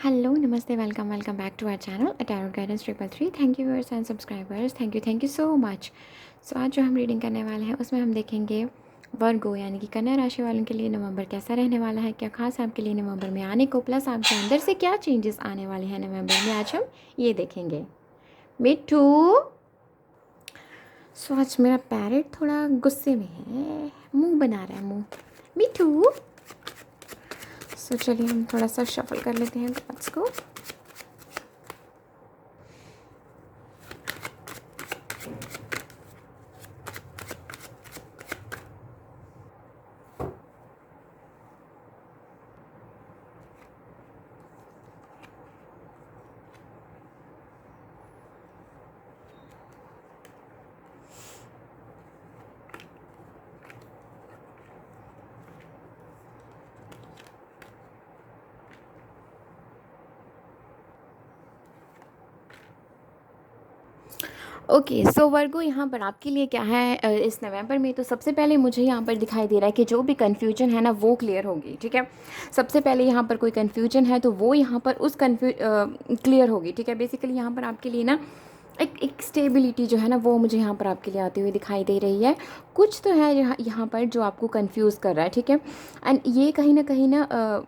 Hello, नमस्ते, welcome welcome back to our channel tarot guidance 333। Thank you viewers and subscribers, thank you so much. So आज जो हम reading करने वाले हैं उसमें हम देखेंगे वर्गो यानी कि कन्या राशि वालों के लिए नवंबर कैसा रहने वाला है, क्या खास आपके लिए नवंबर में आने को, प्लस आपके अंदर से क्या चेंजेस आने वाले हैं नवंबर में, आज हम ये देखेंगे। मिट्ठू, सो आज मेरा पैरेट थोड़ा गुस्से में है, मुंह बना रहा है मुंह। मिट्ठू, सो चलिए हम थोड़ा सा शफल कर लेते हैं कार्ड्स को। ओके, सो वर्गो यहाँ पर आपके लिए क्या है इस नवंबर में। तो सबसे पहले मुझे यहाँ पर दिखाई दे रहा है कि जो भी कन्फ्यूजन है ना वो क्लियर होगी। ठीक है, सबसे पहले यहाँ पर कोई कन्फ्यूजन है तो वो यहाँ पर उस क्लियर होगी। ठीक है, बेसिकली यहाँ पर आपके लिए ना एक स्टेबिलिटी जो है ना वो मुझे यहाँ पर आपके लिए आती हुई दिखाई दे रही है। कुछ तो है यहाँ पर जो आपको कंफ्यूज कर रहा है। ठीक है, एंड ये कहीं ना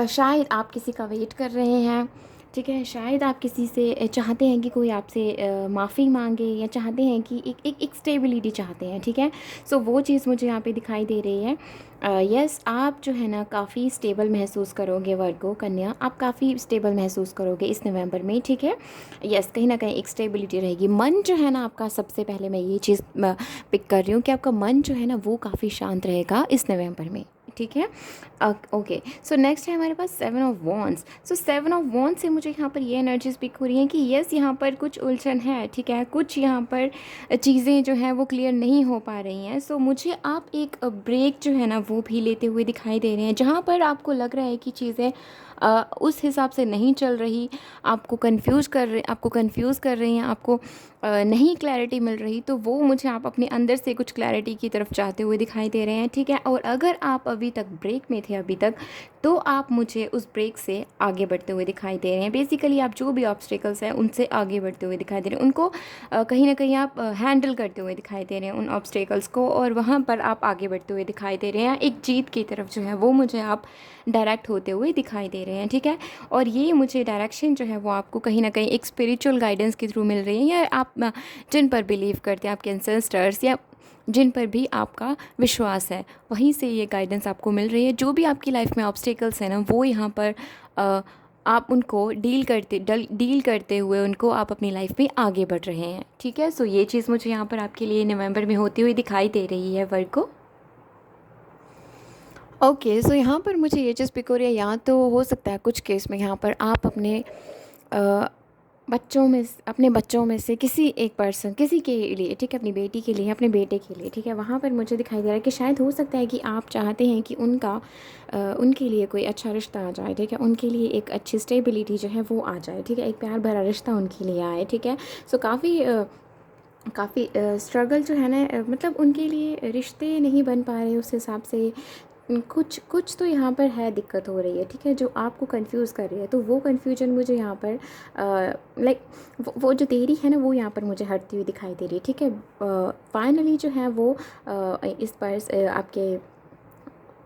शायद आप किसी का वेट कर रहे हैं। ठीक है, शायद आप किसी से चाहते हैं कि कोई आपसे माफ़ी मांगे, या चाहते हैं कि एक स्टेबिलिटी चाहते हैं। ठीक है, सो वो चीज़ मुझे यहाँ पे दिखाई दे रही है। यस, आप जो है ना काफ़ी स्टेबल महसूस करोगे वर्गो कन्या, आप काफ़ी स्टेबल महसूस करोगे इस नवंबर में। ठीक है, यस, कहीं ना कहीं एक स्टेबिलिटी रहेगी। मन जो है ना आपका, सबसे पहले मैं ये चीज़ पिक कर रही हूँ कि आपका मन जो है ना वो काफ़ी शांत रहेगा इस नवंबर में। ठीक है, ओके, सो नेक्स्ट है हमारे पास 7 of wands. So 7 of wands से मुझे यहाँ पर ये एनर्जी स्पीक हो रही हैं कि यस, यहाँ पर कुछ उलझन है। ठीक है, कुछ यहाँ पर चीज़ें जो हैं वो क्लियर नहीं हो पा रही हैं। सो मुझे आप एक ब्रेक जो है ना वो भी लेते हुए दिखाई दे रहे हैं, जहाँ पर आपको लग रहा है कि चीज़ें उस हिसाब से नहीं चल रही, आपको कंफ्यूज कर रही हैं, आपको नहीं क्लैरिटी मिल रही। तो वो मुझे आप अपने अंदर से कुछ क्लैरिटी की तरफ जाते हुए दिखाई दे रहे हैं। ठीक है, और अगर आप अभी तक ब्रेक में थे अभी तक, तो आप मुझे उस ब्रेक से आगे बढ़ते हुए दिखाई दे रहे हैं। बेसिकली आप जो भी ऑब्स्टिकल्स हैं उनसे आगे बढ़ते हुए दिखाई दे रहे हैं, उनको कहीं ना कहीं आप हैंडल करते हुए दिखाई दे रहे हैं उन ऑब्स्टिकल्स को, और वहाँ पर आप आगे बढ़ते हुए दिखाई दे रहे हैं। एक जीत की तरफ जो है वो मुझे आप डायरेक्ट होते हुए दिखाई दे रहे हैं। ठीक है, और ये मुझे डायरेक्शन जो है वो आपको कहीं ना कहीं एक स्पिरिचुअल गाइडेंस के थ्रू मिल रही है, या आप जिन पर बिलीव करते हैं, आपके एंसेस्टर्स या जिन पर भी आपका विश्वास है, वहीं से ये गाइडेंस आपको मिल रही है। जो भी आपकी लाइफ में ऑब्स्टिकल्स हैं ना वो यहाँ पर आप उनको डील करते हुए उनको आप अपनी लाइफ में आगे बढ़ रहे हैं। ठीक है, सो ये चीज़ मुझे यहाँ पर आपके लिए नवंबर में होती हुई दिखाई दे रही है वर्ग को। ओके, सो यहाँ पर मुझे ये चीज़ पिक हो रही है, या तो हो सकता है कुछ केस में यहाँ पर आप अपने बच्चों में से किसी एक पर्सन, किसी के लिए, ठीक है, अपनी बेटी के लिए, अपने बेटे के लिए, ठीक है, वहाँ पर मुझे दिखाई दे रहा है कि शायद हो सकता है कि आप चाहते हैं कि उनके लिए कोई अच्छा रिश्ता आ जाए। ठीक है, उनके लिए एक अच्छी स्टेबिलिटी जो है वो आ जाए। ठीक है, एक प्यार भरा रिश्ता उनके लिए आए। ठीक है, सो काफ़ी स्ट्रगल जो है ना, मतलब उनके लिए रिश्ते नहीं बन पा रहे उस हिसाब से। कुछ कुछ तो यहाँ पर है, दिक्कत हो रही है। ठीक है, जो आपको कंफ्यूज कर रही है, तो वो कन्फ्यूजन मुझे यहाँ पर लाइक वो जो देरी है ना वो यहाँ पर मुझे हटती हुई दिखाई दे रही है। ठीक है, फाइनली जो है वो इस पर आपके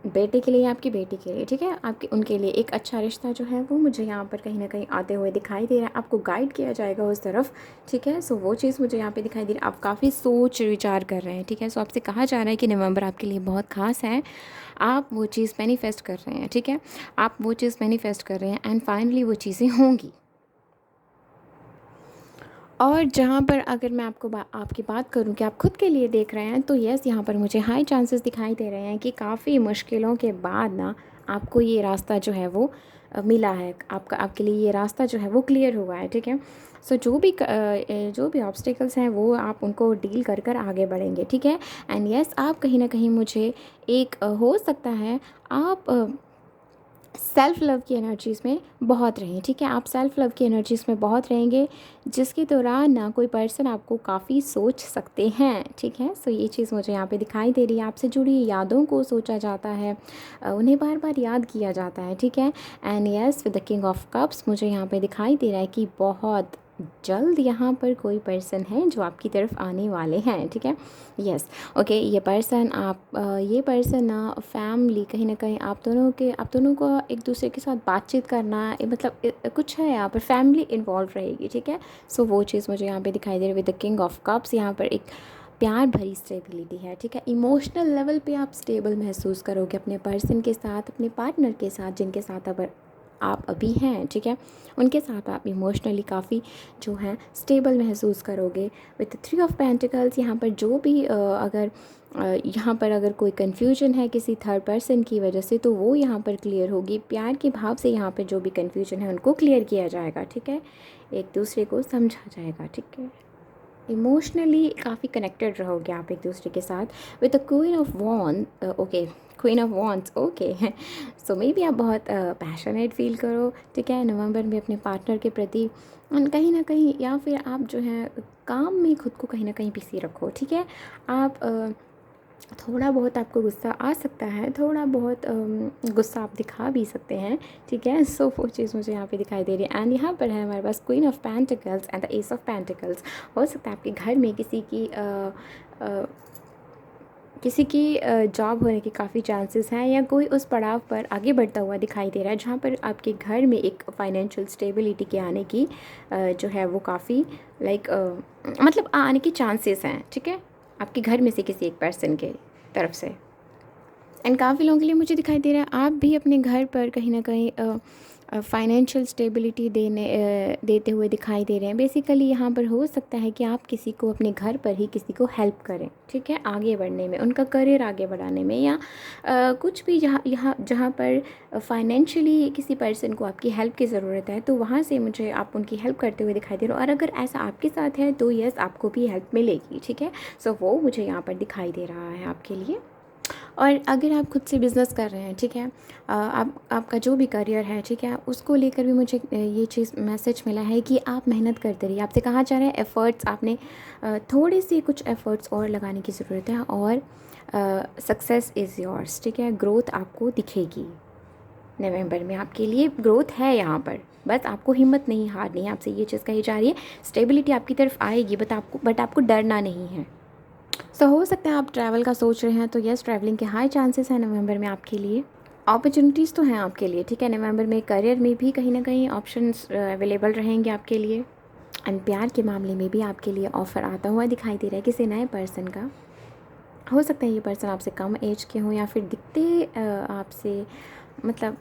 बेटे के लिए, आपकी बेटी के लिए, ठीक है, आपके उनके लिए एक अच्छा रिश्ता जो है वो मुझे यहाँ पर कहीं ना कहीं आते हुए दिखाई दे रहा है। आपको गाइड किया जाएगा उस तरफ। ठीक है, सो वो चीज़ मुझे यहाँ पे दिखाई दे रही है। आप काफ़ी सोच विचार कर रहे हैं। ठीक है, सो आपसे कहा जा रहा है कि नवंबर आपके लिए बहुत खास है। आप वो चीज़ मैनिफेस्ट कर रहे हैं। ठीक है, आप वो चीज़ मैनिफेस्ट कर रहे हैं एंड फाइनली वो चीज़ें होंगी। और जहाँ पर अगर मैं आपकी बात करूँ कि आप खुद के लिए देख रहे हैं, तो यस, यहाँ पर मुझे हाई चांसेस दिखाई दे रहे हैं कि काफ़ी मुश्किलों के बाद ना आपको ये रास्ता जो है वो मिला है। आपके लिए ये रास्ता जो है वो क्लियर हुआ है। ठीक है, सो जो भी ऑब्स्टिकल्स हैं वो आप उनको डील कर कर आगे बढ़ेंगे। ठीक है, एंड यस, आप कहीं ना कहीं मुझे एक हो सकता है आप सेल्फ़ लव की एनर्जीज़ में बहुत रहें, ठीक है। आप सेल्फ़ लव की एनर्जीज़ में बहुत रहेंगे, जिसके दौरान ना कोई पर्सन आपको काफ़ी सोच सकते हैं, ठीक है। सो ये चीज़ मुझे यहाँ पे दिखाई दे रही है। आपसे जुड़ी यादों को सोचा जाता है, उन्हें बार बार याद किया जाता है, ठीक है। And yes, with the king of cups मुझे यहाँ पे दिखाई दे रहा है कि बहुत जल्द यहाँ पर कोई पर्सन है जो आपकी तरफ आने वाले हैं, ठीक है। यस, ओके, ये पर्सन ना फैमिली, कहीं ना कहीं आप दोनों को एक दूसरे के साथ बातचीत करना, मतलब कुछ है यहाँ पर, फैमिली इन्वॉल्व रहेगी, ठीक है। सो वो चीज़ मुझे यहाँ पे दिखाई दे रही है with the king of cups. यहाँ पर एक प्यार भरी स्टेबिलिटी है, ठीक है। इमोशनल लेवल पे आप स्टेबल महसूस करोगे अपने पर्सन के साथ, अपने पार्टनर के साथ, जिनके साथ अब आप अभी हैं, ठीक है। उनके साथ आप इमोशनली काफ़ी जो है स्टेबल महसूस करोगे। विथ 3 ऑफ पेंटिकल्स यहाँ पर जो भी यहाँ पर अगर कोई कन्फ्यूजन है किसी थर्ड पर्सन की वजह से, तो वो यहाँ पर क्लियर होगी। प्यार के भाव से यहाँ पर जो भी कन्फ्यूजन है उनको क्लियर किया जाएगा, ठीक है। एक दूसरे को समझा जाएगा, ठीक है। इमोशनली काफ़ी कनेक्टेड रहोगे आप एक दूसरे के साथ। With the queen of wand, okay, queen of wands, okay. So maybe आप बहुत पैशनेट फील करो, ठीक है, नवंबर में अपने पार्टनर के प्रति कहीं ना कहीं, या फिर आप जो है काम में खुद को कहीं ना कहीं बिजी रखो, ठीक है। आप थोड़ा बहुत आपको गुस्सा आ सकता है, थोड़ा बहुत गुस्सा आप दिखा भी सकते हैं, ठीक है। सो वो चीज़ मुझे यहाँ पे दिखाई दे रही है। एंड यहाँ पर है हमारे पास queen of pentacles and the ace of pentacles. हो सकता है आपके घर में किसी की जॉब होने के काफ़ी चांसेस हैं, या कोई उस पड़ाव पर आगे बढ़ता हुआ दिखाई दे रहा है जहाँ पर आपके घर में एक फाइनेंशियल स्टेबिलिटी के आने की जो है वो काफ़ी मतलब आने के चांसेस हैं, ठीक है, आपके घर में से किसी एक पर्सन के तरफ से। एंड काफ़ी लोगों के लिए मुझे दिखाई दे रहा है आप भी अपने घर पर कहीं ना कहीं फाइनेंशियल स्टेबिलिटी देते हुए दिखाई दे रहे हैं। बेसिकली यहाँ पर हो सकता है कि आप किसी को अपने घर पर ही किसी को हेल्प करें, ठीक है, आगे बढ़ने में, उनका करियर आगे बढ़ाने में, या कुछ भी जहाँ पर फाइनेंशियली किसी पर्सन को आपकी हेल्प की ज़रूरत है, तो वहाँ से मुझे आप उनकी हेल्प करते हुए दिखाई दे रहे हो। और अगर ऐसा आपके साथ है तो यस, आपको भी हेल्प मिलेगी, ठीक है। सो वो मुझे यहाँ पर दिखाई दे रहा है आपके लिए। और अगर आप खुद से बिज़नेस कर रहे हैं, ठीक है, आपका जो भी करियर है, ठीक है, उसको लेकर भी मुझे ये चीज़ मैसेज मिला है कि आप मेहनत करते रहिए। आपसे कहा जा रहा है एफ़र्ट्स, आपने थोड़े से कुछ एफ़र्ट्स और लगाने की ज़रूरत है, और सक्सेस इज़ योर्स, ठीक है। ग्रोथ आपको दिखेगी नवंबर में, आपके लिए ग्रोथ है यहाँ पर, बस आपको हिम्मत नहीं हारनी है। आपसे ये चीज़ कही जा रही है, स्टेबिलिटी आपकी तरफ आएगी, बट आपको डरना नहीं है। सो हो सकता है आप ट्रैवल का सोच रहे हैं, तो यस, ट्रैवलिंग के हाई चांसेस हैं नवंबर में आपके लिए। अपॉर्चुनिटीज़ तो हैं आपके लिए, ठीक है। नवंबर में करियर में भी कहीं ना कहीं ऑप्शंस अवेलेबल रहेंगे आपके लिए। एंड प्यार के मामले में भी आपके लिए ऑफ़र आता हुआ दिखाई दे रहा है किसी नए पर्सन का। हो सकता है ये पर्सन आपसे कम एज के हों, या फिर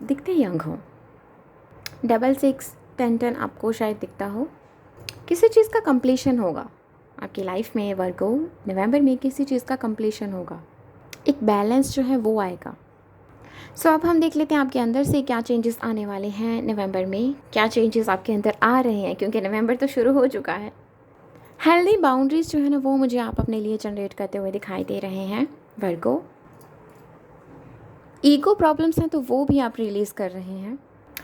दिखते यंग हों। 66 10 आपको शायद दिखता हो। किसी चीज़ का कंप्लीशन होगा आपकी लाइफ में, वर्गो, नवंबर में किसी चीज़ का कंप्लीशन होगा, एक बैलेंस जो है वो आएगा। सो अब हम देख लेते हैं आपके अंदर से क्या चेंजेस आने वाले हैं नवंबर में, क्या चेंजेस आपके अंदर आ रहे हैं, क्योंकि नवंबर तो शुरू हो चुका है। हेल्दी बाउंड्रीज जो है ना, वो मुझे आप अपने लिए जनरेट करते हुए दिखाई दे रहे हैं वर्गो। ईगो प्रॉब्लम्स हैं तो वो भी आप रिलीज़ कर रहे हैं।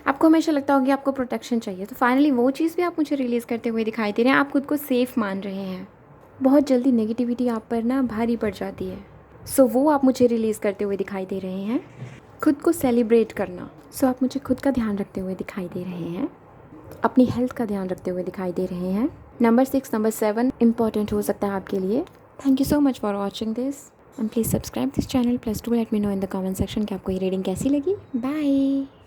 आपको हमेशा लगता होगा कि आपको प्रोटेक्शन चाहिए, तो फाइनली वो चीज़ भी आप मुझे रिलीज़ करते हुए दिखाई दे रहे हैं। आप खुद को सेफ़ मान रहे हैं। बहुत जल्दी नेगेटिविटी आप पर ना भारी पड़ जाती है, सो वो आप मुझे रिलीज़ करते हुए दिखाई दे रहे हैं। खुद को सेलिब्रेट करना, सो आप मुझे खुद का ध्यान रखते हुए दिखाई दे रहे हैं, अपनी हेल्थ का ध्यान रखते हुए दिखाई दे रहे हैं। नंबर 6, नंबर 7 इंपॉर्टेंट हो सकता है आपके लिए। Thank you so much for watching this, and please subscribe this channel, plus do let me know in the comment section कि आपको ये रीडिंग कैसी लगी। बाय।